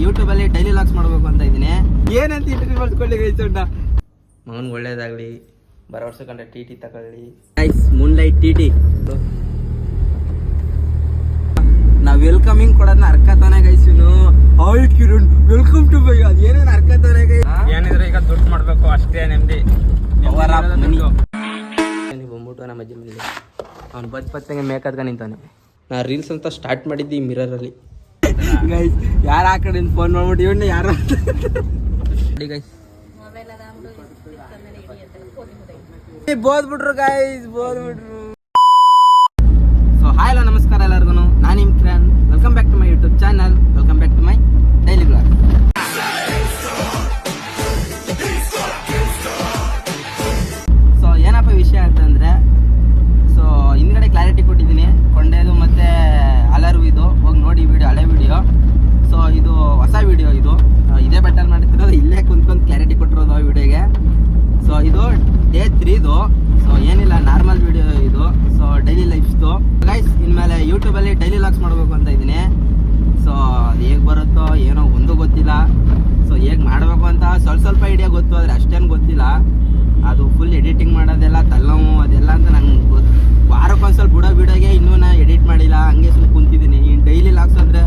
YouTube ಅಲ್ಲಿ daily logs ಮಾಡಬೇಕು ಅಂತ ಇದ್ದೀನಿ. ಏನಂತ ಇಂಟರ್ವ್ಯೂ ಮಾಡ್ಕೊಳ್ಳಿ ಗೈಸ್ ಉಂಟ ಮಗನ್ ಒಳ್ಳೇದಾಗ್ಲಿ, ಬರೋ ವರ್ಷ ಕಂಡ ಟಿ ತಗೊಳ್ಳಿ ಗೈಸ್. ಮೂನ್ಲೈಟ್ ಟಿ ನಾವ್ ವೆಲ್ಕಮಿಂಗ್ ಕೊಡೋದನ್ನ ಅರ್ಕತಾನೆ ಗೈಸ್. ಇನ್ನು ಆಲ್ ಕಿರಣ್ ವೆಲ್ಕಮ್ ಟು ಬೈ ಅದು ಏನೇನು ಅರ್ಕತಾನೆ ಗೈಸ್. ಏನಿದ್ರೆ ಈಗ ದುಡ್ಡು ಮಾಡ್ಬೇಕು ಅಷ್ಟೇ ನೆಮ್ಮದಿ. ಬಂದ್ಬಿಟ್ಟು ನಮ್ಮ ಅಜ್ಜಿ ಮನೇಲಿ ಅವ್ನು ಬತ್ತಂಗೆ ಮೇಕತ್ಕ ನಿಂತಾನೆ. ನಾ ರೀಲ್ಸ್ ಅಂತ ಸ್ಟಾರ್ಟ್ ಮಾಡಿದ್ದಿ ಮಿರರಲ್ಲಿ ಗೈಸ್. ಯಾರು ಆ ಕಡೆ ಫೋನ್ ಮಾಡ್ಬಿಟ್ಟು ಇವನ್ನ ಯಾರು ಗೈಸ್ ಬೋದ್ಬಿಟ್ರು ಗೈಸ್ ಬೋದ್ಬಿಟ್ರು. ಸೊ ಹಾಯ್ ಹಲೋ ನಮಸ್ಕಾರ ಎಲ್ಲರಿಗೂ, ನಾನು ನಿಮ್ Kiran. Welcome back to my YouTube channel, welcome back to my daily blog. So ಏನಪ್ಪ ವಿಷಯ ಅಂತಂದ್ರೆ, ಸೊ ಹಿಂದ್ಗಡೆ ಕ್ಲಾರಿಟಿ ಕೊಟ್ಟಿದ್ದೀನಿ ಕೊಂಡೇದು ಮತ್ತೆ ಅಲರ್ವ್ ಇದು, ಹೋಗಿ ನೋಡಿ ವಿಡಿಯೋ, ಹಳೆ ವಿಡಿಯೋ. ಸೊ ಇದು ಹೊಸ ವಿಡಿಯೋ, ಇದು ಇದೇ ಬೆಟರ್ ಮಾಡ್ತಿರೋದು, ಇಲ್ಲೇ ಕುಂತ್ಕೊಂಡು ಕ್ಲಾರಿಟಿ ಕೊಟ್ಟಿರೋದು ಆ ವಿಡಿಯೋಗೆ. ಸೊ ಇದು ಡೇ 3ದು. ಸೊ ಏನಿಲ್ಲ, ನಾರ್ಮಲ್ ವಿಡಿಯೋ ಇದು. ಸೊ ಡೈಲಿ ಲೈಫ್ಸ್ದು ಗೈಸ್. ಇನ್ಮೇಲೆ ಯೂಟ್ಯೂಬಲ್ಲಿ ಡೈಲಿ ಲಾಗ್ಸ್ ಮಾಡಬೇಕು ಅಂತ ಇದ್ದೀನಿ. ಸೊ ಅದು ಹೇಗೆ ಬರುತ್ತೋ ಏನೋ ಒಂದು ಗೊತ್ತಿಲ್ಲ. ಸೊ ಹೇಗೆ ಮಾಡಬೇಕು ಅಂತ ಸ್ವಲ್ಪ ಐಡಿಯಾ ಗೊತ್ತು, ಆದರೆ ಅಷ್ಟೇನು ಗೊತ್ತಿಲ್ಲ. ಅದು ಫುಲ್ ಎಡಿಟಿಂಗ್ ಮಾಡೋದೆಲ್ಲ ತಲೆನೋವು ಅದೆಲ್ಲ ಅಂತ ನಂಗೆ ಗೊತ್ತು. ವಾರಕ್ಕೊಂದು ಸ್ವಲ್ಪ ಬಿಡೋಗೆ ಇನ್ನೂ ನಾನು ಎಡಿಟ್ ಮಾಡಿಲ್ಲ, ಹಂಗೆ ಸ್ವಲ್ಪ ಕುಂತಿದ್ದೀನಿ. ಇನ್ನು ಡೈಲಿ ಲಾಗ್ಸ್ ಅಂದರೆ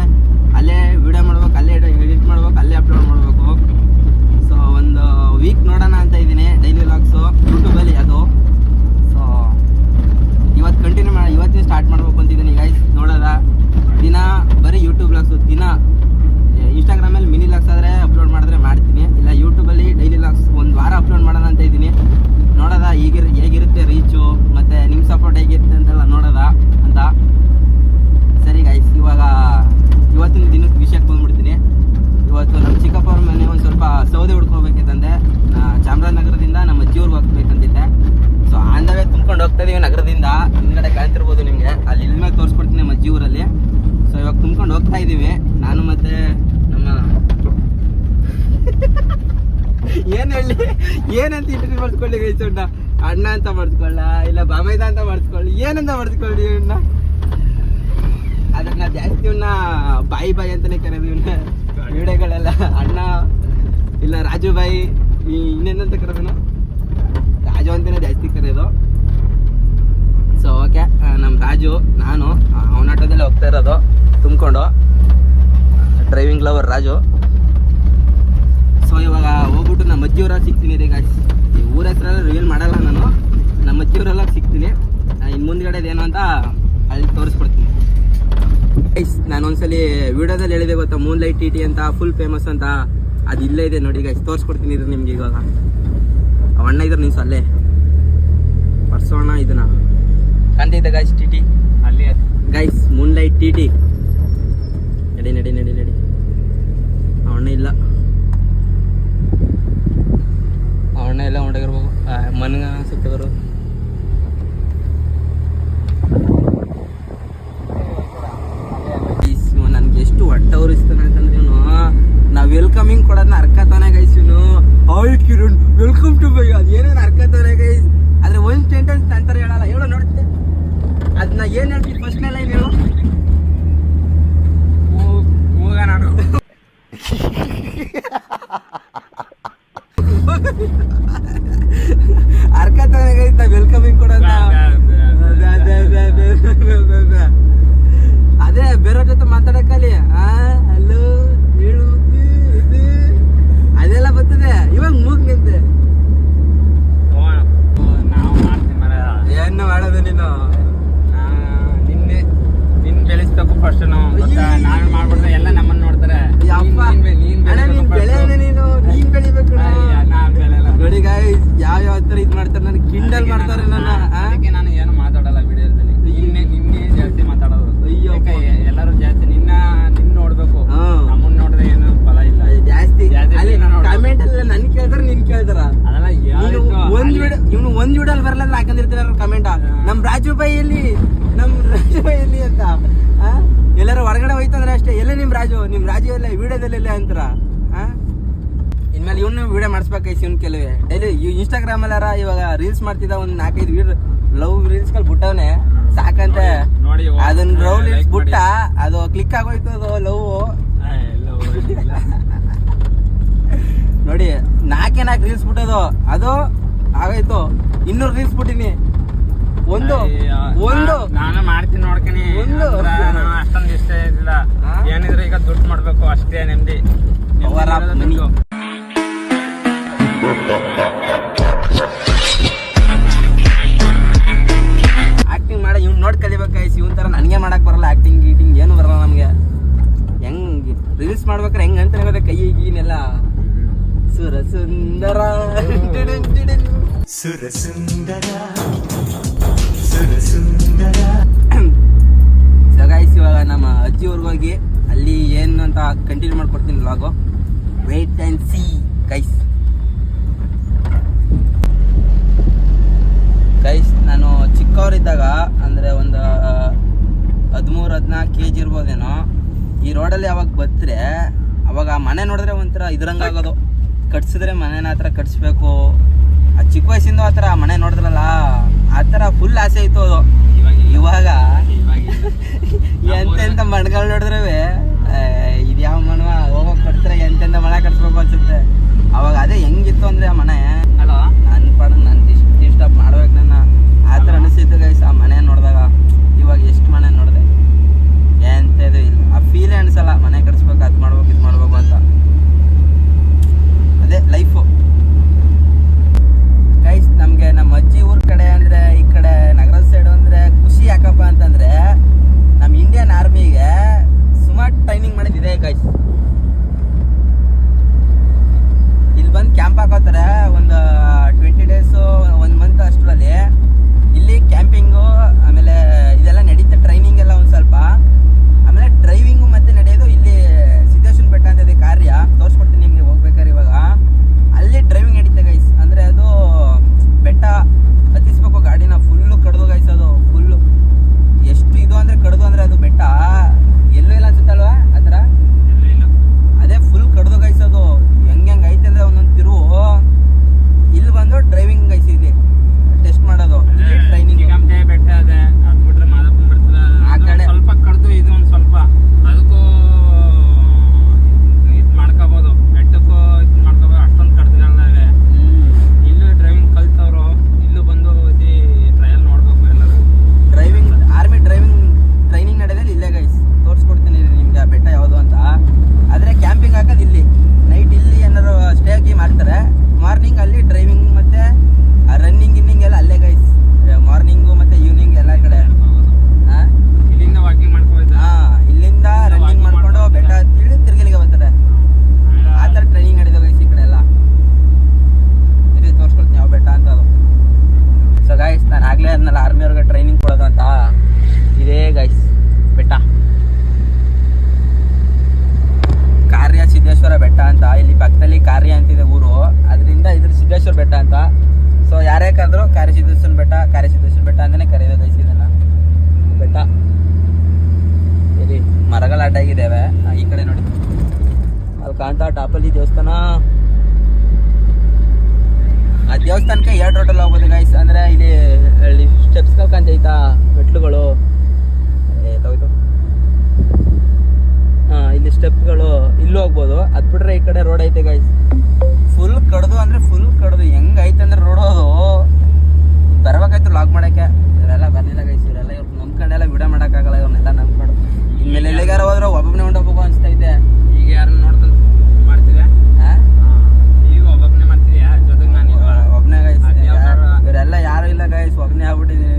ಅಲ್ಲೇ ವಿಡಿಯೋ ಮಾಡ್ಬೇಕು, ಅಲ್ಲೇ ಎಡಿಟ್ ಮಾಡ್ಬೇಕು, ಅಲ್ಲೇ ಅಪ್ಲೋಡ್ ಮಾಡಬೇಕು. ಸೊ ಒಂದು ವೀಕ್ ನೋಡೋಣ ಅಂತ ಇದ್ದೀನಿ ಡೈಲಿ ಲಾಗ್ಸು ಯೂಟ್ಯೂಬಲ್ಲಿ. ಅದು ಸೊ ಇವತ್ತು ಕಂಟಿನ್ಯೂ ಮಾಡಿ, ಇವತ್ತಿನ ಸ್ಟಾರ್ಟ್ ಮಾಡ್ಬೇಕು ಅಂತಿದ್ದೀನಿ ಗೈಸ್. ನೋಡೋದ ದಿನ ಬರೀ ಯೂಟ್ಯೂಬ್ ಲಾಗ್ಸು, ದಿನ ಇನ್ಸ್ಟಾಗ್ರಾಮಲ್ಲಿ ಮಿನಿ ಲಾಗ್ಸ್ ಆದರೆ ಅಪ್ಲೋಡ್ ಮಾಡಿದ್ರೆ ಮಾಡ್ತೀನಿ, ಇಲ್ಲ ಯೂಟ್ಯೂಬಲ್ಲಿ ಡೈಲಿ ಲಾಗ್ಸ್ ಒಂದು ವಾರ ಅಪ್ಲೋಡ್ ಮಾಡೋಣ ಅಂತ ಇದ್ದೀನಿ. ನೋಡೋದ ಹೇಗಿರುತ್ತೆ ರೀಚು, ಮತ್ತು ನಿಮ್ಮ ಸಪೋರ್ಟ್ ಹೇಗಿರುತ್ತೆ ಅಂತೆಲ್ಲ ನೋಡೋದ ಅಂತ. ಸರಿ ಗೈಸ್, ಇವತ್ತಿನ ದಿನಕ್ಕೆ ವಿಷಯಕ್ಕೆ ಬಂದ್ಬಿಡ್ತೀನಿ. ಇವತ್ತು ನಮ್ಮ ಚಿಕ್ಕಪ್ಪ ಅವ್ರ ಮನೆ ಒಂದು ಸ್ವಲ್ಪ ಸೌದೆ ಹುಡ್ಕೋಬೇಕಿತ್ತಂದೆ. ಚಾಮರಾಜನಗರದಿಂದ ನಮ್ಮ ಅಜ್ಜಿಯವ್ರಿಗೆ ಹೋಗ್ಬೇಕಂತಿದ್ದೆ. ಸೊ ಆಂದವೇ ತುಂಬ್ಕೊಂಡು ಹೋಗ್ತಾ ಇದೀವಿ ನಗರದಿಂದ. ಹಿಂದ್ಗಡೆ ಕಾಣ್ತಿರ್ಬೋದು ನಿಮಗೆ, ಅಲ್ಲಿ ಇಲ್ಮೇಲೆ ತೋರಿಸ್ಕೊಡ್ತೀನಿ ನಮ್ಮ ಅಜ್ಜಿ ಊರಲ್ಲಿ. ಸೊ ಇವಾಗ ತುಂಬ್ಕೊಂಡು ಹೋಗ್ತಾ ಇದ್ದೀವಿ, ನಾನು ಮತ್ತು ನಮ್ಮ ಏನು ಹೇಳಿ, ಏನಂತ ಇಂಟರ್ವ್ಯೂ ಮಾಡಿಸ್ಕೊಳ್ಳಿ ಗೈಸ್ ಉಂಟ. ಅಣ್ಣ ಅಂತ ಮಾಡಿಸ್ಕೊಳ್ಳ, ಇಲ್ಲ ಬಾಮೈದ ಅಂತ ಮಾಡಿಸ್ಕೊಳ್ಳಿ, ಏನಂತ ಮಾಡಿಸ್ಕೊಳ್ಳಿ ಇವನ್ನ. ಅದನ್ನ ಜಾಸ್ತಿ ಇವನ್ನ ಬಾಯಿ ಅಂತಾನೆ ಕರೆಯೋದು ಇವನ್ನ ವಿಡಿಯೋಗಳೆಲ್ಲ. ಅಣ್ಣ ಇಲ್ಲ ರಾಜು ಬಾಯಿ, ಇನ್ನೇನಂತ ಕರೆಯೋದು, ರಾಜು ಅಂತಾನೆ ಜಾಸ್ತಿ ಕರೆಯೋದು. ಸೊ ಓಕೆ, ನಮ್ಮ ರಾಜು ನಾನು ಅವನ ಆಟೋದಲ್ಲೇ ಹೋಗ್ತಾ ಇರೋದು ತುಂಬಿಕೊಂಡು. Driving lover Raju. ಸೊ ಇವಾಗ ಹೋಗ್ಬಿಟ್ಟು ನಮ್ಮ ಅಜ್ಜಿಯವರ ಸಿಗ್ತೀನಿ ರೀ ಗಾಯ್ಸ್. ಈ ಊರ ಹೆಸರೆಲ್ಲ ರಿವೀಲ್ ಮಾಡಲ್ಲ ನಾನು, ನಮ್ಮ ಅಜ್ಜಿಯವರೆಲ್ಲ ಸಿಗ್ತೀನಿ. ಇನ್ನು ಮುಂದ್ಗಡೆದೇನು ಅಂತ ಅಲ್ಲಿ ತೋರಿಸ್ಕೊಡ್ತೀನಿ ಗೈಸ್. ನಾನು ಒಂದ್ಸಲಿ ವಿಡಿಯೋದಲ್ಲಿ ಹೇಳಿದೆ ಗೊತ್ತಾ, ಮೂನ್ಲೈಟ್ ಟಿ ಅಂತ ಫುಲ್ ಫೇಮಸ್ ಅಂತ. ಅದು ಇಲ್ಲೇ ಇದೆ ನೋಡಿ ಗೈಸ್, ತೋರಿಸ್ಕೊಡ್ತೀನಿ ಇದ್ರೆ ನಿಮ್ಗೆ. ಇವಾಗ ಅಣ್ಣ ಇದ್ರೆ ನೀವು ಅಲ್ಲೇ ಪರ್ಸೋಣ, ಇದನ್ನ ಕಾಣ್ತಿದ್ದೆ ಗೈಸ್ ಟಿ ಅಲ್ಲಿ ಗೈಸ್. ಮೂನ್ಲೈಟ್ ಟಿ ನಡಿ ನಡಿ ನಡಿ ನಡಿ. ಅಣ್ಣ ಇಲ್ಲ, ಅಣ್ಣ ಎಲ್ಲ ಹೊಂಟಾಗಿರ್ಬೇಕು, ಮನ್ಗ ಸಿಕ್ತವರು. ನನ್ಗೆ ಎಷ್ಟು ಹೊಟ್ಟೆ ಉರಿಸ್ತಾನೆ ಅಂತಂದ್ರೆ ಇವನು, ನಾವು ವೆಲ್ಕಮಿಂಗ್ ಕೊಡೋದನ್ನ ಅರ್ಕತಾನೆ ಗೈಸ್. ಇವನು ಆಲ್ ಕಿರಣ್ ವೆಲ್ಕಮ್ ಟು ಬೈ ಅದು ಏನೇನು ಅರ್ಕತಾನೆ ಗೈಸ್. ಆದ್ರೆ ಒಂದು ಸೆಂಟೆನ್ಸ್ ನಂತರ ಹೇಳಲ್ಲ. ಹೇಳೋ ನೋಡ್ತೆ ಅದನ್ನ ಏನು ಹೇಳ್ತೀನಿ ಫಸ್ಟ್ನೆಲ್ಲ ಏನು ಹೇಳು. ಹೋಗ ನಾನು ಅರ್ಕತಾನೆ ಗೈಸ್, ನಾವು ವೆಲ್ಕಮಿಂಗ್ ಕೊಡೋದನ್ನ. ಅದೇ ಬೇರೆಯವ್ರ ಜೊತೆ ಮಾತಾಡಕ್ಕಲ್ಲಿ ಹಲೋ ಹೇಳು ಇದು ಅದೆಲ್ಲ ಬರ್ತದೆ. ಇವಾಗ ಮೂಗ್ ನಿಂತೆ ಏನು ಮಾಡೋದು ನೀನು. ನಿನ್ ಬೆಳೆಸ್ಬೇಕು ಫಸ್ಟ್. ನಾವೇ ಮಾಡ್ಬಿಡ್ತಾರೆ, ಎಲ್ಲ ನಮ್ಮನ್ನ ನೋಡ್ತಾರೆ. ನೀನ್ ಬೆಳೆಯೋಣ, ನೀನ್ ಬೆಳಿಬೇಕು ನೋಡಿ ಗಾಯ್ಸ್. ಯಾವ ತರ ಇದ್ ಮಾಡ್ತಾರೆ, ನನಗೆ ಕಿಂಡಲ್ ಮಾಡ್ತಾರೆ ನನ್ನ. ಅದಕ್ಕೆ ನಾನು ಏನು ಮಾತಾಡಲ್ಲ ವಿಡಿಯೋದಲ್ಲಿ. ನಿನ್ನೆ ಜಾಸ್ತಿ ಮಾತಾಡೋದು. ಅಯ್ಯೋ, ಎಲ್ಲರೂ ಜಾಸ್ತಿ ನಿನ್ನ ನೋಡ್ಬೇಕು, ನಮ್ಮನ್ನ ನೋಡಿದ್ರೆ ಏನು ಫಲ ಇಲ್ಲ. ಜಾಸ್ತಿ ಕಮೆಂಟ್ ಎಲ್ಲ ನನ್ ಕೇಳ್ತಾರ, ನಿನ್ ಕೇಳ್ತಾರ. ಇವ್ನು ಒಂದ್ ವಿಡಿಯೋಲ್ ಬರಲ್ಲ ಹಾಕೊಂಡಿರ್ತೀರ ಕಮೆಂಟ್, ನಮ್ ರಾಜು ಬಾಯಿ ಎಲ್ಲಿ, ನಮ್ ರಾಜು ಬಾಯಿ ಎಲ್ಲಿ ಅಂತ. ಎಲ್ಲರೂ ಹೊರಗಡೆ ಹೋಯ್ತಂದ್ರೆ ಅಷ್ಟೇ, ಎಲ್ಲ ನಿಮ್ ರಾಜು ಎಲ್ಲ ವಿಡಿಯೋದಲ್ಲಿ ಎಲ್ಲ ಅಂತಾರ. ಇನ್ಮೇಲೆ ಇವನು ವಿಡಿಯೋ ಮಾಡಿಸ್ಬೇಕೈತಿ ಇವ್ನು. ಕೆಲವೇ ಡೈಲಿ ಇನ್ಸ್ಟಾಗ್ರಾಮ್ ಅಲ್ಲಾರ ಇವಾಗ ರೀಲ್ಸ್ ಮಾಡ್ತಿದ್ದ, ಒಂದು 4-5 ಲವ್ ರೀಲ್ಸ್ಗಳು ಬಿಟ್ಟವನೆ ಸಾಕಂತ. ಅದನ್ನ ಲವ್ ರೀಲ್ಸ್ ಬಿಟ್ಟ, ಅದು ಕ್ಲಿಕ್ ಆಗೋಯ್ತು, ಅದು ಲವ್ 4 ರೀಲ್ಸ್ ಬಿಟ್ಟೋದು, ಅದು ಆಗೋಯ್ತು. 200 ರೀಲ್ಸ್ ಬಿಟ್ಟಿನಿ. ಒಂದು ನಾನು ಮಾಡ್ತೀನಿ ನೋಡ್ತೀನಿ. ಅಷ್ಟೊಂದು ಇಷ್ಟ ಇದಿಲ್ಲ, ಏನಿದ್ರೆ ಈಗ ದುಡ್ಡು ಮಾಡ್ಬೇಕು ಅಷ್ಟೇ. ನೆಮ್ಮದಿ ಪವರ್ ಆಫ್ ಮನಿ. ಆಕ್ಟಿಂಗ್ ಮಾಡಿ ಇವ್ನು ನೋಡಿ ಕಲಿಬೇಕಾಯ್ತು. ಇವನ್ ತರ ನನಗೆ ಮಾಡಕ್ ಬರಲ್ಲ, ಆಕ್ಟಿಂಗ್ ಗೀಟಿಂಗ್ ಏನು ಬರಲ್ಲ ನಮ್ಗೆ. ಹೆಂಗ್ ರೀಲ್ಸ್ ಮಾಡ್ಬೇಕಾರೆ ಹೆಂಗ್ ಅಂತ ಗೊತ್ತ, ಕೈ ಈಗಿನೆಲ್ಲ ಸುರ ಸುಂದರ ಸುರ ಸುಂದರ ಸುರ ಸುಂದರ. ಸೊ ಗೈಸ್, ಇವಾಗ ನಮ್ಮ ಅಜ್ಜಿ ಊರಿಗೆ ಹೋಗಿ ಅಲ್ಲಿ ಏನು ಅಂತ ಕಂಟಿನ್ಯೂ ಮಾಡ್ಕೊಡ್ತೀನಿ vlog. Wait and see guys. Guys, ನಾನು ಚಿಕ್ಕವರಿದ್ದಾಗ ಅಂದರೆ ಒಂದು 13-14 kg ಇರ್ಬೋದೇನೋ. ಈ ರೋಡಲ್ಲಿ ಯಾವಾಗ ಬತ್ತರೆ ಅವಾಗ ಮನೆ ನೋಡಿದ್ರೆ ಒಂಥರ ಇದ್ರಂಗಾಗೋದು. ಕಟ್ಸಿದ್ರೆ ಮನೇನ ಆ ಥರ ಕಟ್ಸ್ಬೇಕು. ಆ ಚಿಕ್ಕ ವಯಸ್ಸಿಂದ ಆ ಥರ ಮನೆ ನೋಡಿದ್ರಲ್ಲ, ಆ ಥರ ಫುಲ್ ಆಸೆ ಇತ್ತು ಅದು. ಇವಾಗ ಎಂತೆಂಥ ಮಣ್ಗಳು ನೋಡಿದ್ರೆ ಇದು ಯಾವ ಮನೆ ಹೋಗೋಕೆ ಕಟ್ತಾರೆ, ಎಂತೆಂಥ ಮನೆ ಕಟ್ಸ್ಬೇಕು ಅನ್ಸುತ್ತೆ. ಅವಾಗ ಅದೇ ಹೆಂಗಿತ್ತು ಅಂದರೆ ಆ ಮನೆ ನನ್ನ ಪಾಡು ನಾನು ಇಷ್ಟ ಮಾಡ್ಬೇಕು ನನ್ನ ಆ ಥರ ಅನಿಸಿತ್ತು ಗೈಸ್ ಆ ಮನೆ ನೋಡಿದಾಗ. ಇವಾಗ ಎಷ್ಟು ಮನೆ ನೋಡಿದೆ, ಎಂಥದ್ದು ಇಲ್ಲ, ಆ ಫೀಲೇ ಅನಿಸಲ್ಲ ಮನೆ ಕಟ್ಸ್ಬೇಕು, ಅದು ಮಾಡ್ಬೇಕು ಇದು ಮಾಡ್ಬೇಕು ಅಂತ. ಅದೇ ಲೈಫು ಗೈಸ್. ನಮಗೆ ನಮ್ಮ ಅಜ್ಜಿ ಊರ ಕಡೆ ಅಂದರೆ, ಈ ಕಡೆ ನಗರದ ಸೈಡು ಅಂದರೆ ಖುಷಿ ಯಾಕಪ್ಪ ಅಂತಂದರೆ, ನಮ್ಮ ಇಂಡಿಯನ್ ಆರ್ಮಿಗೆ ಸುಮಾರು ಟ್ರೈನಿಂಗ್ ಮಾಡಿದ್ದಿದೆ ಗೈಸ್. ಇಲ್ಲಿ ಬಂದು ಕ್ಯಾಂಪ್ ಹಾಕೋತಾರೆ ಒಂದು 20 days 1 month ಅಷ್ಟರಲ್ಲಿ. ಇಲ್ಲಿ ಕ್ಯಾಂಪಿಂಗು ಆಮೇಲೆ ಇದೆಲ್ಲ ನಡೀತೆ, ಟ್ರೈನಿಂಗ್ ಎಲ್ಲ ಒಂದು ಸ್ವಲ್ಪ. ಆಮೇಲೆ ಡ್ರೈವಿಂಗು ಮತ್ತೆ ನಡೆಯೋದು ಇಲ್ಲಿ ಸಿದ್ದೇಶ್ವರ ಬೆಟ್ಟ ಅಂತ ಇದೆ, ಕಾರ್ಯ ತೋರಿಸ್ಕೊಡ್ತೀನಿ ನಿಮಗೆ ಹೋಗ್ಬೇಕಾದ್ರೆ. ಇವಾಗ ಅಲ್ಲಿ ಡ್ರೈವಿಂಗ್ ನಡೀತೆ ಗೈಸ್. ಅಂದರೆ ಅದು ಬೆಟ್ಟ ಹತ್ತಿಸ್ಬೇಕು ಗಾಡಿನ, ಫುಲ್ಲು ಕಡ್ದು ಗೈಸ್. ಅದು ಫುಲ್ಲು ಎಷ್ಟು ಇದು ಅಂದರೆ ಕಡ್ದು ಅಂದರೆ ಅದು ಬೆಟ್ಟ ಎಲ್ಲೂ ಇಲ್ಲ ಅನ್ಸುತ್ತಲ್ವಾ ಆ ಥರ. ಅದೇ ಫುಲ್ ಕಡ್ದು ಗೈಸ್. ಅದು ಹೆಂಗೆ ಐತೆ ಅಂದರೆ ಒಂದೊಂದು ತಿರುವು. ಇಲ್ಲಿ ಬಂದು ಡ್ರೈವಿಂಗ್ ಗೈಸ್, ಇಲ್ಲಿ ಟೆಸ್ಟ್ ಮಾಡೋದು, ಇಲ್ಲಿ ಟ್ರೈನಿಂಗ್. ಬೆಟ್ಟ ಅದೇ ಅದು ಬಿಟ್ರೆ ಮಾದಪ್ಪನ ಬರ್ತದೆ ಆ ಕಡೆ ಸ್ವಲ್ಪ ಕಡ್ದು, ಇದು ಒಂದು ಸ್ವಲ್ಪ ಅದಕ್ಕೂ ಇದು ಮಾಡ್ಕೋಬೋದು, ಬೆಟ್ಟಕ್ಕೂ ಇದು ಮಾಡ್ಕೋಬೋದು. ಅಷ್ಟೊಂದು ಕಡ್ದಿರಲ್ಲ. ಇಲ್ಲೂ ಡ್ರೈವಿಂಗ್ ಕಲ್ತವ್ರು ಇಲ್ಲೂ ಬಂದು ಇಲ್ಲಿ ಟ್ರಯಲ್ ನೋಡ್ಬೇಕು ಎಲ್ಲರೂ. ಡ್ರೈವಿಂಗ್ ಆರ್ಮಿ ಡ್ರೈವಿಂಗ್ ಟ್ರೈನಿಂಗ್ ನಡೆಯೋದಲ್ಲಿ ಇಲ್ಲೇ ಗೈಸ್. ತೋರಿಸ್ಕೊಡ್ತೀನಿ ನಿಮ್ಗೆ ಆ ಬೆಟ್ಟ ಯಾವುದು ಅಂತ. ಆದರೆ ಕ್ಯಾಂಪಿಂಗ್ ಹಾಕೋದು ಇಲ್ಲಿ, ನೈಟ್ ಇಲ್ಲಿ ಏನಾದ್ರು ಸ್ಟೇ ಆಗಿ ಮಾಡ್ತಾರೆ. ಮಾರ್ನಿಂಗ್ ಅಲ್ಲಿ ಡ್ರೈವಿಂಗ್ ಮತ್ತೆ ರನ್ನಿಂಗ್ ಗಿನ್ನಿಂಗ್ ಎಲ್ಲ ಅಲ್ಲೇ ಗೈಸ್. ಮಾರ್ನಿಂಗು ಮತ್ತೆ ಈವ್ನಿಂಗ್ ಎಲ್ಲ ಕಡೆ. ಇಲ್ಲಿಂದ ವಾಕಿಂಗ್ ಮಾಡ್ಕೋಬೋದು. ಇಲ್ಲಿಂದ ರನ್ನಿಂಗ್ ಮಾಡ್ಕೊಂಡು ಬೆಟ್ಟ ಹತ್ತಿ ತಿರ್ಗಿಲಿಗೆ ಬರ್ತಾರೆ. ಆ ಥರ ಟ್ರೈನಿಂಗ್ ನಡೆದ ಗೈಸ್ ಈ ಕಡೆ ಎಲ್ಲ. ಇಲ್ಲಿ ತೋರಿಸ್ಕೊಡ್ತೀನಿ ಯಾವ ಬೆಟ್ಟ ಅಂತ ಅದು. ಸೊ ಗೈಸ್, ನಾನು ಆಗಲೇ ಅದನ್ನೆಲ್ಲ ಆರ್ಮಿಯವ್ರಿಗೆ ಟ್ರೈನಿಂಗ್ ಕೊಡೋದು ಅಂತ. ಇದೇ ಗೈಸ್ ಬೆಟ್ಟ, ಕಾರ್ಯ ಸಿದ್ದೇಶ್ವರ ಬೆಟ್ಟ ಅಂತ. ಇಲ್ಲಿ ಪಕ್ಕದಲ್ಲಿ ಕಾರ್ಯ ಅಂತಿದೆ ಊರು, ಅದರಿಂದ ಇದ್ರ ಸಿದ್ದೇಶ್ವರ ಬೆಟ್ಟ ಅಂತ. ಸೊ ಯಾರೇ ಕರೆದ್ರು ಕಾರ್ಯ ಸಿದ್ದೇಶ್ವರ ಬೆಟ್ಟ, ಕಾರ್ಯ ಸಿದ್ದೇಶ್ವರ ಬೆಟ್ಟ ಅಂತಲೇ ಕರೆಯೋದು ಗೈಸ್ ಇದನ್ನ. ಬೆಟ್ಟ ಇಲ್ಲಿ ಮರಗಳ ಅಡ್ಡಾಗಿದ್ದಾವೆ. ಈ ಕಡೆ ನೋಡಿ ಅಲ್ಲಿ ಕಾಣ್ತಾ ಟಾಪಲ್ಲಿ ದೇವಸ್ಥಾನ. ಆ ದೇವಸ್ಥಾನಕ್ಕೆ 2 ರೋಡಲ್ಲಿ ಹೋಗ್ಬೋದು ಗೈಸ್. ಅಂದರೆ ಇಲ್ಲಿ ಸ್ಟೆಪ್ಸ್ಗಳು ಕಾಣ್ತೈತಾ, ಮೆಟ್ಲುಗಳು ಹೋಯ್ತು. ಇಲ್ಲಿ ಸ್ಟೆಪ್ಗಳು, ಇಲ್ಲೂ ಹೋಗ್ಬೋದು. ಅದು ಬಿಟ್ರೆ ಈ ಕಡೆ ರೋಡ್ ಐತೆ ಗೈಸ್. ಫುಲ್ ಕಡ್ದು ಅಂದರೆ ಫುಲ್ ಕಡ್ದು. ಹೆಂಗೈತೆ ಅಂದ್ರೆ ರೋಡ್ ಅದು ಬರ್ಬೇಕಾಯ್ತು ಲಾಗ್ ಮಾಡೋಕ್ಕೆ. ಇವರೆಲ್ಲ ಬರಲಿಲ್ಲ ಗೈಸ್. ಇವರೆಲ್ಲ ಇವ್ರು ನಂಬ್ಕೊಂಡೆಲ್ಲ ವಿಡಿಯೋ ಮಾಡೋಕ್ಕಾಗಲ್ಲ. ಇವ್ರನ್ನೆಲ್ಲ ನಂಬ್ಕೊಂಡು ಇನ್ಮೇಲೆ ಎಲ್ಲಿಗಾರ ಹೋದ್ರೆ ಒಬ್ಬೊಬ್ಬನೇ ಹೊಂಟೋಗ್ಬೇಕು ಅನಿಸ್ತೈತೆ. ಈಗ ಯಾರನ್ನ ನೋಡ್ಕೊಂಡು ಮಾಡ್ತಿದ್ಯಾ? ಈಗ ಒಬ್ಬೊಬ್ಬನೇ ಮಾಡ್ತಿದ್ಯಾ? ಜೊತೆಗೆ ನಾನು ಒಬ್ಬನೇ ಗೈಸ್. ಇವರೆಲ್ಲ ಯಾರು ಇಲ್ಲ ಗೈಸ್, ಒಬ್ಬನೇ ಆಗ್ಬಿಟ್ಟಿದ್ದೀನಿ.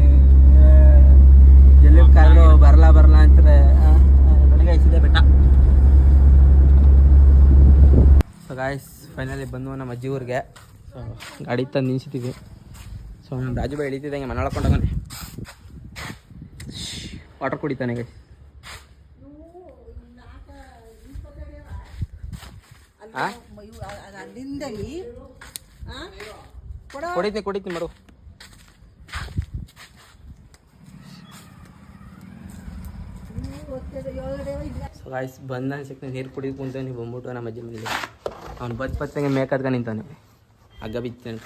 ಎಲ್ಲಿ ಕಾದ್ರು ಬರಲ್ಲ ಅಂತಾರೆ. ಗೈಸ್ ಇದೆ ಬೆಟ್ಟ. ಸೊ ಗಾಯ್ಸ್, ಫೈನಲಿ ಬಂದು ನಮ್ಮ ಅಜ್ಜಿ ಊರಿಗೆ. ಸೊ ಗಾಡಿ ತಂದು ನಿಲ್ಸಿದ್ದೀವಿ. ಸೊ ನಮ್ಮ ರಾಜುಬಾಯಿ ಇಳಿತಿದ್ದಂಗೆ ಮನೆ ಒಳಕೊಂಡವನೆ ವಾಟರ್ ಕುಡಿತಾನೆ ಗೈಸ್. ಕುಡಿತೀನಿ ಮಾಡು. ಸೊ ಗಾಯ್ಸ್, ಬಂದ ಅನ್ಸಕ್ಕೆ ನೀರು ಕುಡಿದು ಕುಂತಾನೆ. ಬಂದ್ಬಿಟ್ಟು ನಮ್ಮ ಅಜ್ಜಿ ಮನೇಲಿ ಅವ್ನು ಬತ್ತಂಗೆ ಮೇಕದ್ಕ ನಿಂತಾನೆ, ಹಗ್ಗ ಬಿತ್ತಾನೆ.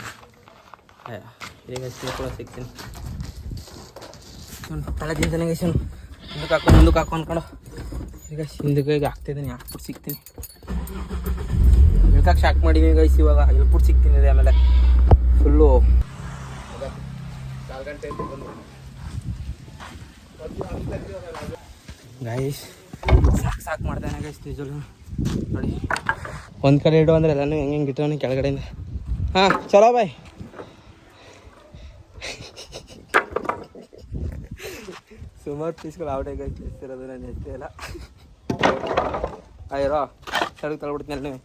ಈಗ ಕೂಡ ಸಿಗ್ತೀನಿ. ತಲೆ ತಿಂತಾನೆ ಗೈಸ್. ಮುಂದಕ್ಕೆ ಹಾಕೊಂಡು ಈಗ ಹಿಂದಕ್ಕೆ ಹಾಕ್ತಿದ್ದೀನಿ, ಹಾಕ್ಬಿಟ್ಟು ಸಿಗ್ತೀನಿ. ಬಲ್ಕಾಗಿ ಶಾಕ್ ಮಾಡಿದೀನಿ ಗೈಸ್. ಇವಾಗ ಎಲ್ಪುಟ್ ಸಿಗ್ತೀನಿ ಆಮೇಲೆ ಫುಲ್ಲು ಗೈಸ್ ಸಾಕು ಮಾಡ್ತಾನೆ ಗೈಸ್ ನಿಜಲು. ನೋಡಿ ಒಂದು ಕಡೆ ಇಡು ಅಂದರೆ ಎಲ್ಲನೂ ಹೆಂಗೆ ಇಟ್ಟವನು ಕೆಳಗಡೆಯಿಂದ. ಹಾಂ ಚಲೋ ಬಾಯ್. ಸುಮಾರು ಪೀಸ್ಗಳು ಔಟ್ ಆಗಿ ಇರೋದು ನಾನು ಎಷ್ಟೇ ಇಲ್ಲ. ಅಯ್ಯರೋ ಸಡಕ್ ತಳ್ಬಿಡ್ತೀನಿ ನೀವು.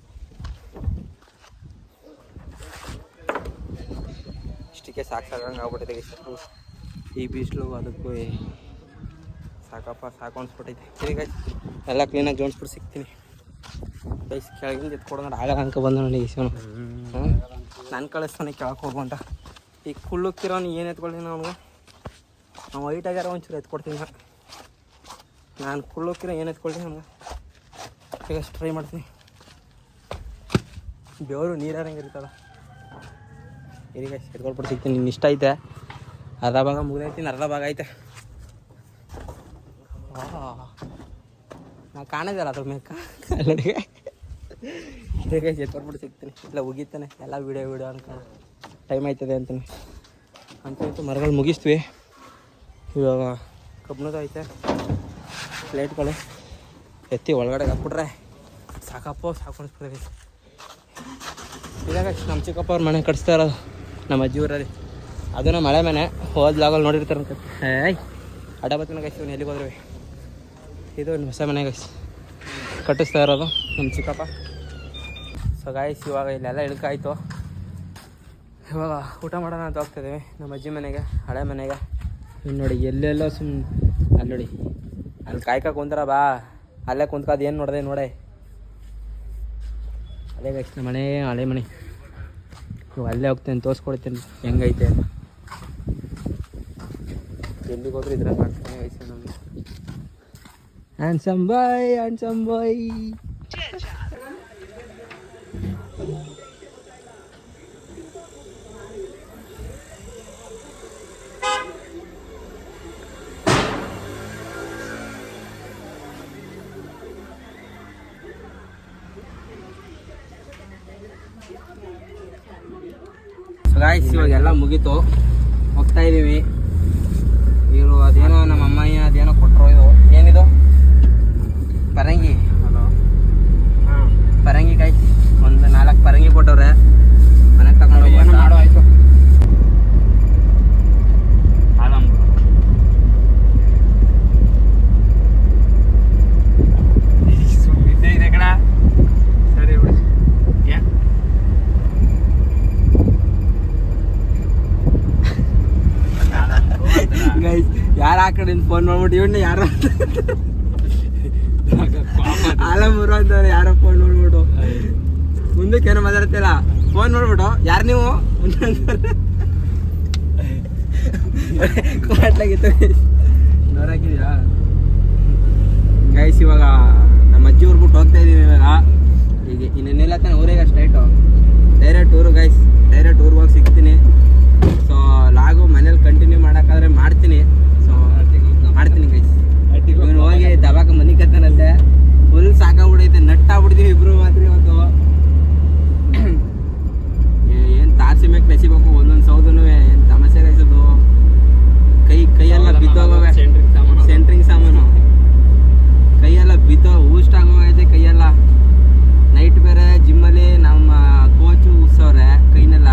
ಇಷ್ಟಕ್ಕೆ ಸಾಕಂಗೆ ಆಗ್ಬಿಟ್ಟಿದೆ ಇಷ್ಟು. ಈ ಬಿಸಿಲು ಅದಕ್ಕೂ ಸಾಕಪ್ಪ ಸಾಕು ಅನ್ಸ್ಬಿಟ್ಟೈತೆ. ಸರಿ ಗೈಸ್ ಎಲ್ಲ ಕ್ಲೀನಾಗಿ ಜೋಡಿಸ್ಬಿಟ್ಟು ಸಿಗ್ತೀನಿ ಗೈಸ್. ಕೆಳಗಿಂದ ಎತ್ಕೊಡೋಣ ಆಗಲ್ಲ ಅನ್ಕೊ ಬಂದ ನನಗೆ ಈಸೋನು. ನಾನು ಕಳಿಸ್ತಾನೆ ಕೆಳಕ್ಕೆ ಹೋಗು ಅಂತ. ಈಗ ಕುಳ್ಳುಕ್ಕಿರೋನು ಏನು ಎತ್ಕೊಳ್ಳಿ ಅವ್ನಿಗೆ. ನಾವು ವೈಟ್ ಆಗ್ಯಾರ ಒಂಚೂರು ಎತ್ಕೊಡ್ತೀನಿ. ನಾನು ಕುಳ್ಳುಕ್ಕಿರೋ ಏನು ಎತ್ಕೊಳ್ತೀನಿ ನಮ್ಗೆ. ಈಗ ಟ್ರೈ ಮಾಡ್ತೀನಿ. ಬೆವರು ನೀರಾರಂಗೆ ಇರ್ತಲ್ಲ. ಈಗ ಎತ್ಕೊಳ್ಬಿಟ್ಟು ಸಿಗ್ತೀನಿ. ನಿನ್ನ ಇಷ್ಟ ಐತೆ. ಅರ್ಧ ಭಾಗ ಮುಗಿದೈತಿ, ಅರ್ಧ ಭಾಗ ಐತೆ. ನಾ ಕಾಣಿದಲ್ಲ ಅದ್ರ ಮೇಕ ಅಲ್ಲಿಗೆ. ಈಗ ಎತ್ಕೊಳ್ಬಿಟ್ಟು ಸಿಗ್ತೀನಿ. ಇಲ್ಲ ಉಗಿತಾನೆ ಎಲ್ಲ ವೀಡಿಯೋ ಅನ್ಕೊಂಡು ಟೈಮ್ ಆಯ್ತದೆ ಅಂತಾನೆ ಅಂತೂ ಮರಗಳು ಮುಗಿಸ್ತೀವಿ. ಇವಾಗ ಕಬ್ಬಣದ ಐತೆ ಪ್ಲೇಟ್ಗಳು ಎತ್ತಿ ಒಳಗಡೆ ಹಾಕ್ಬಿಟ್ರೆ ಸಾಕಪ್ಪ ಸಾಕು ಅನಿಸ್ಬಿಡ್ತೀವಿ. ಇದಾಗ ನಮ್ಮ ಚಿಕ್ಕಪ್ಪ ಅವ್ರ ಮನೆ ಕಟ್ಸ್ತಾ ಇರೋದು ನಮ್ಮ ಅಜ್ಜಿ ಊರಲ್ಲಿ. ಅದೂ ಮಳೆ ಮನೆ ಹೋದ್ಲಾಗಲ್ಲಿ ನೋಡಿರ್ತಾರೆ ಅಂತ. ಅಡ್ಡ ಬತ್ತಿನ ಗೈಸ್ ಇವನು ಎಲ್ಲಿಗೆ ಹೋದ್ರಿ. ಇದು ಹೊಸ ಮನೆ ಗೈಸ್ ಕಟ್ಟಿಸ್ತಾ ಇರೋದು ನಮ್ಮ ಚಿಕ್ಕಪ್ಪ. ಸೊ ಗಾಯ್ಸ್ ಇವಾಗ ಇಲ್ಲೆಲ್ಲ ಇಳ್ಕಾಯ್ತು. ಇವಾಗ ಊಟ ಮಾಡೋಣ ಅಂತ ಹೋಗ್ತಿದ್ದೀವಿ ನಮ್ಮ ಅಜ್ಜಿ ಮನೆಗೆ, ಹಳೆ ಮನೆಗೆ. ಇನ್ನು ನೋಡಿ ಎಲ್ಲೆಲ್ಲೋ ಅಲ್ಲಿ ನೋಡಿ ಅಲ್ಲಿ ಕಾಯ್ಕ ಕುಂತಾರ ಬಾ. ಅಲ್ಲೇ ಕುಂತ್ಕಾದ ಏನು ನೋಡಿದೆ ನೋಡೆ. ಅದೇ ಗೈಸ್ ನಮ್ಮ ಮನೆ ಹಳೆ ಮನೆ. ಇವಾಗ ಅಲ್ಲೇ ಹೋಗ್ತೇನೆ ತೋರಿಸ್ಕೊಡ್ತೇನೆ ಹೆಂಗೈತೆ. ಎಲ್ಲಿಗೆ ಹೋದ್ರು ಇದ್ರಾಗ ಮಾಡ್ತಾನೆ ಗೈಸ್ ನಮಗೆ. ಹ್ಯಾಂಡ್ಸಮ್ ಬಾಯ್. ಗಾಯ್ಸ್ ಇವಾಗ ಎಲ್ಲ ಮುಗೀತು, ಹೋಗ್ತಾ ಇದ್ದೀವಿ. ಇವರು ಅದೇನೋ ನಮ್ಮ ಅಮ್ಮಯ್ಯ ಅದೇನೋ ಕೊಟ್ಟರು. ಇದು ಏನಿದು ಪರಂಗಿ. ಪರಂಗಿ ಗಾಯ್ಸ್ ಒಂದು 4 ಪರಂಗಿ ಕೊಟ್ಟವ್ರೆ. ಮನೆಗೆ ತಗೊಂಡು ಹೋಗಿ ಮಾಡೋ ಆಯಿತು. ಗೈಸ್ ಯಾರು ಆ ಕಡೆ ಫೋನ್ ಮಾಡ್ಬಿಟ್ಟು ಇವನ್ನ ಯಾರು ಆಲಮೂರು ಅಂತಾರೆ. ಯಾರೋ ಫೋನ್ ನೋಡ್ಬಿಟ್ಟು ಮುಂದಕ್ಕೆ ಏನೋ ಮಾತಾಡ್ತಿಲ್ಲ. ಫೋನ್ ನೋಡ್ಬಿಟ್ಟು ಯಾರು ನೀವು ಮಾಡ್ಲಾಗಿತ್ತು ನೋಡಾಕಿದ್ಯಾ ಗೈಸ್. ಇವಾಗ ನಮ್ಮ ಅಜ್ಜಿ ಊರು ಬಿಟ್ಟು ಹೋಗ್ತಾ ಇದೀವಿ. ಇವಾಗ ಈಗ ಇನ್ನೇನಿಲ್ಲ ತಾನೆ ಊರಿಗೆ ಸ್ಟ್ರೈಟು ಡೈರೆಕ್ಟ್ ಊರು ಗೈಸ್. ಡೈರೆಕ್ಟ್ ಊರಿಗೆ ಹೋಗಿ ಸಿಗ್ತೀನಿ. ಸೊ ಲಾಗು ಮನೇಲಿ ಕಂಟಿನ್ಯೂ ಮಾಡೋಕ್ಕಾದ್ರೆ ಮಾಡ್ತೀನಿ. ಸೊ ಮಾಡ್ತೀನಿ ಗೈಸ್. ಇವನು ಹೋಗಿ ದವಾಕ ಮನೆ ಕತ್ತಾನಂತೆ. ಫುಲ್ ಸಾಕಾಗ್ಬಿಡೈತೆ, ನಟ್ಟಾಗ್ಬಿಡ್ತೀವಿ ಇಬ್ರು ಮಾತ್ರ ಇವತ್ತು. ಏನು ತಾರಸಿ ಮ್ಯಾಗ ನೆಸಿಬೇಕು ಒಂದೊಂದು ಸೌದನು. ಏನು ತಮಾಷೆ ಗೈಸದು. ಕೈಯೆಲ್ಲ ಬಿದ್ದೋಗವೆ. ಸೆಂಟ್ರಿಂಗ್ ಸಾಮಾನು ಕೈಯೆಲ್ಲ ಊಷ್ಟಾಗೋಗೈತೆ ಕೈಯೆಲ್ಲ. ನೈಟ್ ಬೇರೆ ಜಿಮ್ಮಲ್ಲಿ ನಮ್ಮ ಕೋಚು ಉತ್ಸವ್ರೆ ಕೈನೆಲ್ಲ.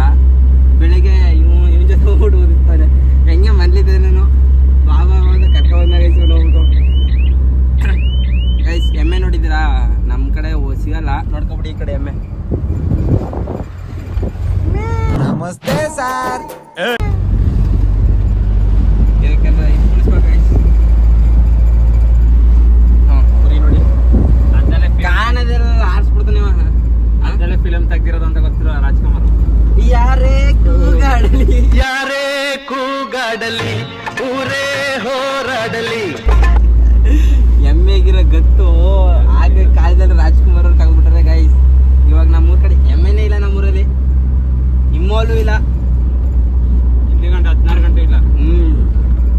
ಬೆಳಿಗ್ಗೆ ಇವನ ಜೊತೆ ಓದಿರ್ತಾನೆ. ಹೆಂಗೆ ಮನ್ಲಿದ್ದೆ ನಾನು ಬಾಬಾ ಕರ್ಕೊಂಡ ಗೈಸ್ ನೋಡ್ಬಿಟ್ಟು. ಗೈಸ್ ಎಮ್ಮೆ ನೋಡಿದ್ದೀರಾ? ನಮ್ಮ ಕಡೆ ಸಿಗಲ್ಲ, ನೋಡ್ಕೊಬಿಡಿ ಈ ಕಡೆ ಎಮ್ಮೆ. ನಮಸ್ತೆ ಸರ್. ಇದಕ್ಕೆಲ್ಲ ಕುಣಿಸ್ಬೇಕು ಗೈಸ್. ಕುರಿ ನೋಡಿ ಕಾಣದೆಲ್ಲ ಆರಿಸ್ಬಿಡ್ತಾನೆ. ಅದೆಲ್ಲ ಫಿಲಮ್ ತೆಗ್ದಿರೋದು ಅಂತ ಗೊತ್ತಿರೋ ರಾಜ್ಕುಮಾರ್. ಯಾರೇ ಕೂಗಾಡಲಿ ಊರೇ ಹೋರಾಡಲಿ. ಎಮ್ಮೆಗಿರೋ ಗತ್ತು ಆಗ ಕಾಲದಲ್ಲಿ ರಾಜ್ಕುಮಾರ್ ಅವ್ರು ತಗೊಂಡ್ಬಿಟ್ರೆ ಗೈಸ್. ಇವಾಗ ನಮ್ಮೂರ ಕಡೆ ಎಮ್ಮೆನೇ ಇಲ್ಲ. ನಮ್ಮೂರಲ್ಲಿ ಇಮ್ಮೋಲು ಇಲ್ಲ. ಇಲ್ಲಿ ಗಂಟೆ 16 ಗಂಟೆ ಇಲ್ಲ.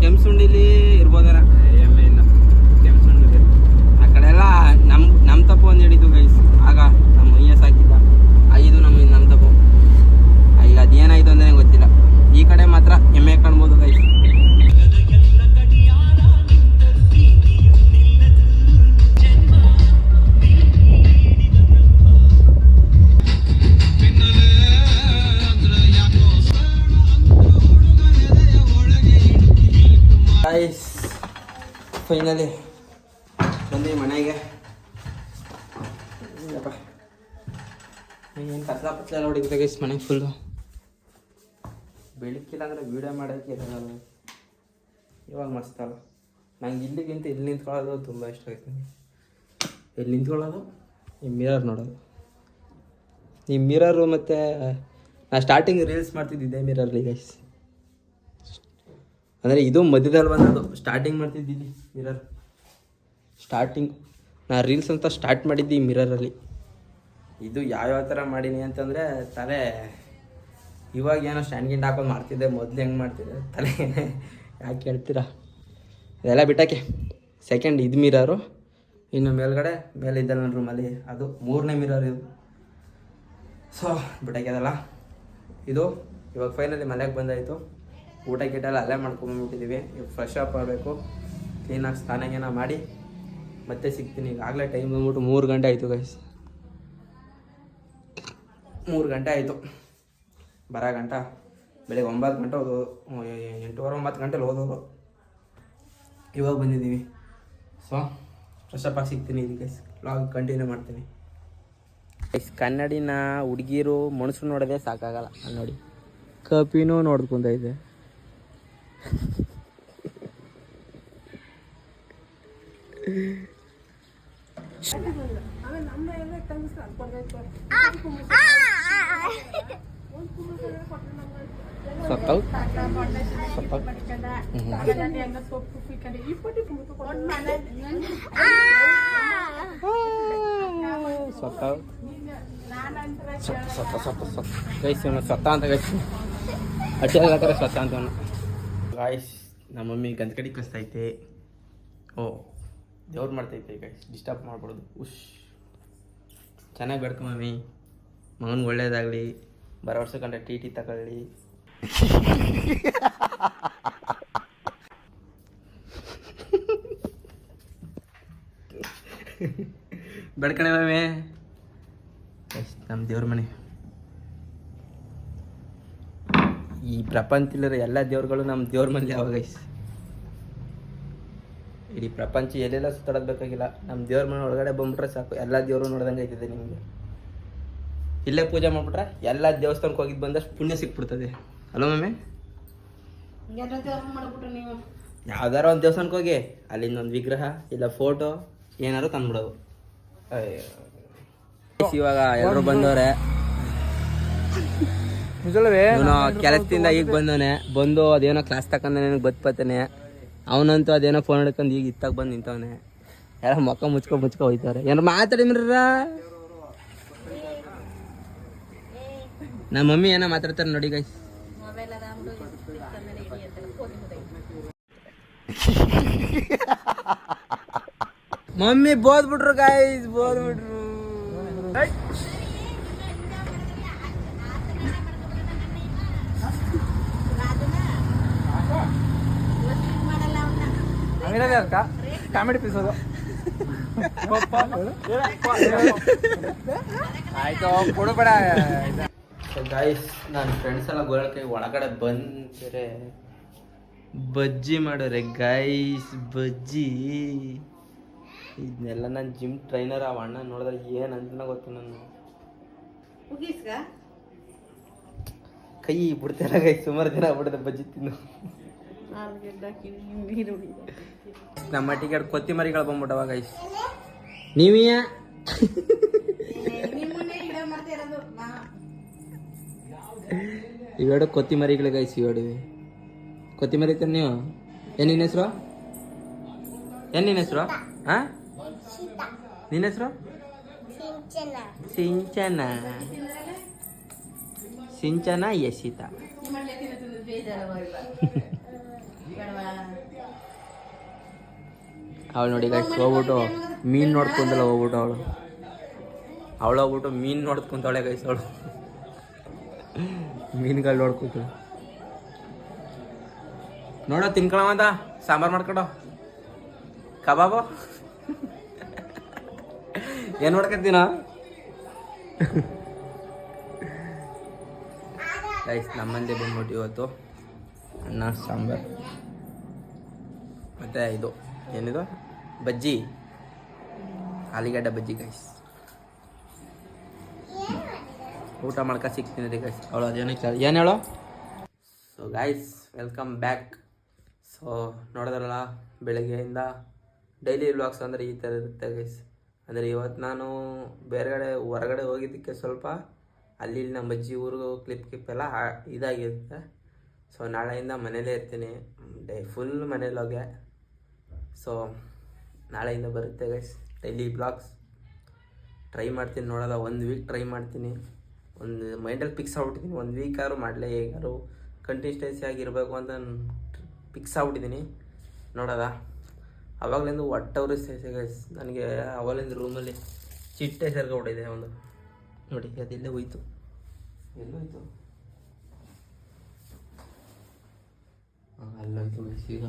ಕೆಂಪಸುಂಡಿಲಿ ಇರ್ಬೋದಾರ ಎಮ್ಮೆ ಇಲ್ಲ. ಕೆಂಪಸುಂಡಿ ಆ ಕಡೆ ಎಲ್ಲ ನಮ್ಮ ತಪ್ಪು ಒಂದು ಹಿಡಿದು ಗೈಸ್. ಆಗ ನಮ್ಮ ಅಯ್ಯ ಸಾಕಿದ್ದ. ಫೈನಲಿ ಬಂದು ಮನೆಗೆ. ಏನು ಕತ್ಲ ಪತ್ಲ ಹೊಡಿಬೇಕು ಗೈಸ್ ಮನೆ ಫುಲ್ಲು. ಬೆಳಕಿಲ್ಲ ಅಂದರೆ ವೀಡಿಯೋ ಮಾಡೋಕ್ಕೆ ಇರೋಲ್ಲ. ಇವಾಗ ಮಸ್ತಲ್ಲ. ನಂಗೆ ಇಲ್ಲಿಗಿಂತ ಇಲ್ಲಿ ನಿಂತ್ಕೊಳ್ಳೋದು ತುಂಬ ಇಷ್ಟ ಆಯ್ತು. ಎಲ್ಲಿ ನಿಂತ್ಕೊಳ್ಳೋದು ಈ ಮಿರರ್ ನೋಡೋದು. ಈ ಮಿರರು ಮತ್ತು ನಾ ಸ್ಟಾರ್ಟಿಂಗ್ ರೀಲ್ಸ್ ಮಾಡ್ತಿದ್ದಿದ್ದೆ ಮಿರರ್ಲಿ ಗೈಸ್. ಅಂದರೆ ಇದು ಮಧ್ಯದಲ್ಲಿ ಬಂದದು. ಸ್ಟಾರ್ಟಿಂಗ್ ಮಾಡ್ತಿದ್ದಿಲ್ಲಿ ಮಿರರ್. ಸ್ಟಾರ್ಟಿಂಗ್ ನಾ ರೀಲ್ಸ್ ಅಂತ ಸ್ಟಾರ್ಟ್ ಮಾಡಿದ್ದೆ ಈ ಮಿರರಲ್ಲಿ. ಇದು ಯಾವ್ಯಾವ ಥರ ಮಾಡೀನಿ ಅಂತಂದರೆ ತಲೆ ಇವಾಗ ಏನೋ ಸ್ಟ್ಯಾಂಡ್ ಗಿಂಡ್ ಹಾಕೊಂಡು ಮಾಡ್ತಿದ್ದೆ. ಮೊದಲು ಹೆಂಗೆ ಮಾಡ್ತಿದ್ದೆ ತಲೆ ಯಾಕೆ ಹೇಳ್ತೀರಾ. ಇದೆಲ್ಲ ಬಿಟ್ಟಕ್ಕೆ ಸೆಕೆಂಡ್ ಇದು ಮಿರರು. ಇನ್ನು ಮೇಲ್ಗಡೆ ಮೇಲೆ ಇದ್ದ ನನ್ನ ರೂಮಲ್ಲಿ ಅದು 3ನೇ ಮಿರರ್ ಇದು. ಸೊ ಬಿಟ್ಟಕ್ಕೆ ಅದಲ್ಲ ಇದು. ಇವಾಗ ಫೈನಲಿ ಮನೆಗೆ ಬಂದಾಯಿತು. ಊಟ ಗೀಟ ಎಲ್ಲ ಅಲ್ಲೇ ಮಾಡ್ಕೊಂಡ್ಬಿಟ್ಟಿದ್ದೀವಿ. ಇವಾಗ ಫ್ರೆಶ್ ಅಪ್ ಆಗಬೇಕು. ಕ್ಲೀನಾಗಿ ಸ್ನಾನ ಮಾಡಿ ಮತ್ತೆ ಸಿಗ್ತೀನಿ. ಈಗಾಗಲೇ ಟೈಮ್ ಬಂದ್ಬಿಟ್ಟು 3 ಗಂಟೆ ಆಯಿತು ಗೈಸ್. 3 ಗಂಟೆ ಆಯಿತು ಬರೋ ಗಂಟ. ಬೆಳಗ್ಗೆ 9 ಗಂಟೆ ಓದೋದು, 8:30 9 ಗಂಟೆಲಿ ಓದೋದು. ಇವಾಗ ಬಂದಿದ್ದೀವಿ. ಸೊ ಫ್ರೆಶ್ ಅಪ್ ಆಗಿ ಸಿಗ್ತೀನಿ. ಇದಕ್ಕೆ ವ್ಲಾಗ್ ಕಂಟಿನ್ಯೂ ಮಾಡ್ತೀನಿ. ಕನ್ನಡಿನ ಹುಡುಗಿರು ಮನುಷ್ಯರು ನೋಡೋದೇ ಸಾಕಾಗಲ್ಲ. ನೋಡಿ ಕಪಿನೂ ನೋಡ್ಕೊಂಡೈತೆ. ಸತ್ತಲ್ ಗೈಸ್ ಸ್ವತ್ತ ಅಂತ ಗೈಸ್ ಅಡ್ಡಿ ಆಗತ್ತಾರೆ ಸ್ವತ್ತ ಅಂತ ಗಾಯ್ಸ್. ನಮ್ಮ ಮಮ್ಮಿ ಗಂಧ ಕಡೆ ಕಲಿಸ್ತೈತೆ. ಓ ದೇವ್ರು ಮಾಡ್ತೈತೆ ಗೈಸ್. ಡಿಸ್ಟರ್ಬ್ ಮಾಡ್ಬಿಡೋದು. ಉಶ್ ಚೆನ್ನಾಗಿ ಬೇಡ್ಕೊ ಮಮ್ಮಿ. ಮಗನಿಗೆ ಒಳ್ಳೇದಾಗಲಿ. ಬರೋ ವರ್ಷ ಕಂಡ ಟಿ ತಗೊಳ್ಳಿ. ಬೇಡ್ಕಣೆ ಮಮ್ಮಿ. ನಮ್ಮ ದೇವ್ರ ಮನೆ. ಈ ಪ್ರಪಂಚದಲ್ಲಿರೋ ಎಲ್ಲ ದೇವ್ರುಗಳು ನಮ್ಮ ದೇವ್ರ ಮನೇಲಿ ಯಾವ ಗೈಸ್. ಇಡೀ ಪ್ರಪಂಚ ಎಲ್ಲೆಲ್ಲ ಸುತ್ತಾಡೋದು ಬೇಕಾಗಿಲ್ಲ. ನಮ್ಮ ದೇವ್ರ ಮನೆ ಒಳಗಡೆ ಬಂದ್ಬಿಟ್ರೆ ಸಾಕು. ಎಲ್ಲ ದೇವರು ನೋಡ್ದಂಗೆ ಆಯ್ತದೆ ನಿಮಗೆ. ಇಲ್ಲೇ ಪೂಜೆ ಮಾಡಿಬಿಟ್ರೆ ಎಲ್ಲ ದೇವಸ್ಥಾನಕ್ಕೆ ಹೋಗಿದ್ದು ಬಂದಷ್ಟು ಪುಣ್ಯ ಸಿಕ್ಬಿಡ್ತದೆ. Hello mummy. ಯಾವ್ದಾರ ಒಂದು ದೇವಸ್ಥಾನಕ್ಕೆ ಹೋಗಿ ಅಲ್ಲಿಂದ ಒಂದು ವಿಗ್ರಹ ಇಲ್ಲ ಫೋಟೋ ಏನಾದ್ರು ತಂದ್ಬಿಡೋದು. ಇವಾಗ ಎಲ್ಲರೂ ಬಂದವ್ರೆ. ಇವನು ಕೆಲಸದಿಂದ ಈಗ ಬಂದವನೆ. ಬಂದು ಅದೇನೋ ಕ್ಲಾಸ್ ತಕೊಂಡ ನನಗೆ ಬತ್ತಾನೆ. ಅವನಂತೂ ಅದೇನೋ ಫೋನ್ ಹಿಡ್ಕೊಂಡು ಈಗ ಇತ್ತಾಗ ಬಂದು ನಿಂತವನೆ. ಎಲ್ಲ ಮುಚ್ಕೊ ಹೋಯ್ತಾರೆ. ಏನಾರು ಮಾತಾಡಿಮ್ರ. ನಮ್ಮ ಮಮ್ಮಿ ಏನೋ ಮಾತಾಡ್ತಾರೆ ನೋಡಿ ಗೈಸ್. ಮಮ್ಮಿ ಬೋದ್ಬಿಟ್ರು ಗೈಸ್, ಬೋದ್ಬಿಟ್ರು. ಕಾಮಿಡಿ ಪೀಸ್ ಅದು. ಆಯ್ತು ಕೊಡಬೇಡ ಗೈಸ್. ನನ್ನ ಫ್ರೆಂಡ್ಸ್ ಎಲ್ಲ ಗೋಳಕ್ಕೆ ಒಳಗಡೆ ಬಂದರೆ ಬಜ್ಜಿ ಮಾಡೋರೆ ಗೈಸ್. ಬಜ್ಜಿ ಇದನ್ನೆಲ್ಲ ನನ್ನ ಜಿಮ್ ಟ್ರೈನರ್ ಆ ಅಣ್ಣ ನೋಡಿದ್ರೆ ಏನು ಅಂತ ಗೊತ್ತು. ನಾನು ಕೈ ಬಿಡ್ತಾರ ಗೈಸ್. ಸುಮಾರು ದಿನ ಆಗ್ಬಿಡ್ದೆ ಬಜ್ಜಿ ತಿನ್ನು. ನಮ್ಮ ಟಿಕೆಟ್ ಕೊತ್ತಿಮರಿಗಳು ಬಂದ್ಬಿಟ್ಟವ ಗೈಸ್. ನೀವೇ ಇವೆರಡು ಕೊತ್ತಿಮರಿಗಳು ಗೈಸ್. ಇವೆರಡು ಕೊತ್ತಿಮರಿ ತಾನೆ ನೀವು. ಏನ್ ನಿನ್ನ ಹೆಸರು? ಹಾ ನಿನ್ನ ಹೆಸರು? ಸಿಂಚನ ಯಶಿತಾ. ಅವಳು ನೋಡಿ ಗೈಸ್ ಹೋಗ್ಬಿಟ್ಟು ಮೀನು ನೋಡ್ಕೊಂಡಲ್ಲ. ಹೋಗ್ಬಿಟ್ಟು ಅವಳು ಹೋಗ್ಬಿಟ್ಟು ಮೀನು ನೋಡ್ಕೊಂತಾಳೆ ಗೈಸ್. ಅವಳು ಮೀನುಗಳು ನೋಡ್ಕೊತ ನೋಡೋ ತಿನ್ಕೊಳವಂತ ಸಾಂಬಾರು ಮಾಡ್ಕೊಡೋ ಕಬಾಬು. ಏನು ಮಾಡ್ಕೊತೀನ ಗೈಸ್. ನಮ್ಮಂದೇ ಬಂದ್ಬಿಟ್ಟು ಇವತ್ತು ಅನ್ನ ಸಾಂಬಾರು ಮತ್ತು ಇದು ಏನಿದು ಬಜ್ಜಿ, ಆಲೂಗಡ್ಡೆ ಬಜ್ಜಿ ಗೈಸ್. ಊಟ ಮಾಡ್ಕೊ ಸಿಗ್ತೀನಿ ರೀ ಗೈಸ್. ಅವಳು ಅದೇನಕ್ಕೆ ಏನು ಹೇಳೋ. So guys welcome back. So ನೋಡಿದ್ರಲ್ಲ ಬೆಳಗ್ಗೆಯಿಂದ ಡೈಲಿ ವ್ಲಾಗ್ಸ್ ಅಂದರೆ ಈ ಥರ ಇರುತ್ತೆ ಗೈಸ್. ಅಂದರೆ ಇವತ್ತು ನಾನು ಹೊರಗಡೆ ಹೋಗಿದ್ದಕ್ಕೆ ಸ್ವಲ್ಪ ಅಲ್ಲಿ ನಮ್ಮ ಅಜ್ಜಿ ಊರಿಗೂ ಕ್ಲಿಪ್ ಎಲ್ಲ ಇದಾಗಿರುತ್ತೆ. ಸೊ ನಾಳೆಯಿಂದ ಮನೇಲೇ ಇರ್ತೀನಿ, ಫುಲ್ ಮನೇಲೋಗೆ. ಸೊ ನಾಳೆಯಿಂದ ಬರುತ್ತೆ ಗೈಸ್ ಡೈಲಿ ಬ್ಲಾಗ್ಸ್. ಟ್ರೈ ಮಾಡ್ತೀನಿ ನೋಡೋದ, 1 ವೀಕ್ ಟ್ರೈ ಮಾಡ್ತೀನಿ. ಒಂದು ಮೈಂಡಲ್ಲಿ ಫಿಕ್ಸ್ ಆಗ್ಬಿಟ್ಟಿದ್ದೀನಿ, 1 ವೀಕ್ ಆದ್ರೂ ಮಾಡಲೇ, ಹೇಗಾದ್ರು ಕಂಟಿಸ್ಟೆನ್ಸಿ ಆಗಿರಬೇಕು ಅಂತ ಫಿಕ್ಸ್ ಆಗ್ಬಿಟ್ಟಿದ್ದೀನಿ. ನೋಡೋದ ಅವಾಗಲಿಂದ ಒಟ್ಟವ್ರು ಗೈಸ್. ನನಗೆ ಅವಾಗಲಿಂದ ರೂಮಲ್ಲಿ ಚಿಟ್ಟೆ ಸೇರ್ಕೊಂಡ್ಬಿಟ್ಟಿದೆ ಒಂದು. ನೋಡಿ ಅದೆಲ್ಲೇ ಹೋಯ್ತು, ಎಲ್ಲೋಯ್ತು, ಅಲ್ಲೋಯ್ತು ಗೈಸ್. ಈಗ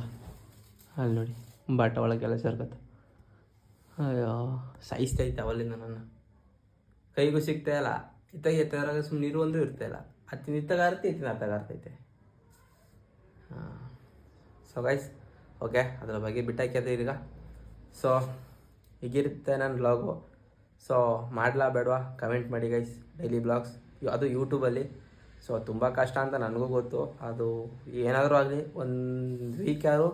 ಅಲ್ಲಿ ನೋಡಿ ಬಟ್ಟ ಒಳಗೆಲ್ಲ ಸೇರ್ಕತ್ತ. ಅಯ್ಯೋ ಸಾಯಿಸ್ತೈತೆ ಅವಲಿಂದ ನನ್ನ ಕೈಗೂ ಸಿಗ್ತಾ ಇಲ್ಲ. ಇತ್ತಾಗ ಎತ್ತರಾಗ ಸುಮ್ಮನೆ ನೀರು ಅಂದರೂ ಇರ್ತಾಯಿಲ್ಲ. ಹತ್ತಿನ ಇತ್ತಾಗಾರತ್ತೆ, ಇತ್ತಿನ ಅತ್ತಾಗಾರ್ತೈತೆ. ಸೊ ಗೈಸ್ ಓಕೆ, ಅದರ ಬಗ್ಗೆ ಬಿಟ್ಟಾಕ್ಯದ ಈಗ. ಸೊ ಹೀಗಿರುತ್ತೆ ನನ್ನ ಬ್ಲಾಗು. ಸೊ ಮಾಡಲಾ ಬೇಡವಾ ಕಮೆಂಟ್ ಮಾಡಿ ಗೈಸ್. ಡೈಲಿ ಬ್ಲಾಗ್ಸ್ ಅದು ಯೂಟ್ಯೂಬಲ್ಲಿ. ಸೊ ತುಂಬ ಕಷ್ಟ ಅಂತ ನನಗೂ ಗೊತ್ತು. ಅದು ಏನಾದರೂ ಆಗಲಿ 1 ವೀಕ್ ಯಾರು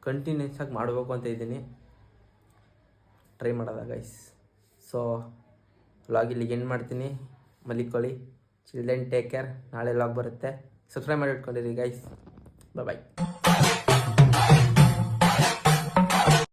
ಕಂಟಿನ್ಯೂಸ್ ಆಗಿ ಮಾಡಬೇಕು ಅಂತ ಇದ್ದೀನಿ, ಟ್ರೈ ಮಾಡೋದ ಗೈಸ್. ಸೊ ವ್ಲಾಗ್ ಇಲ್ಲಿಗೆ ಎಂಡ್ ಮಾಡ್ತೀನಿ. ಮಲಿಕೊಳ್ಳಿ, ಚಿಲ್ಡ್ರನ್ ಟೇಕ್ ಕೇರ್. ನಾಳೆ ವ್ಲಾಗ್ ಬರುತ್ತೆ. ಸಬ್ಸ್ಕ್ರೈಬ್ ಮಾಡಿ ಇಟ್ಕೊಂಡಿರಿ ಗೈಸ್. ಬಾಯ್.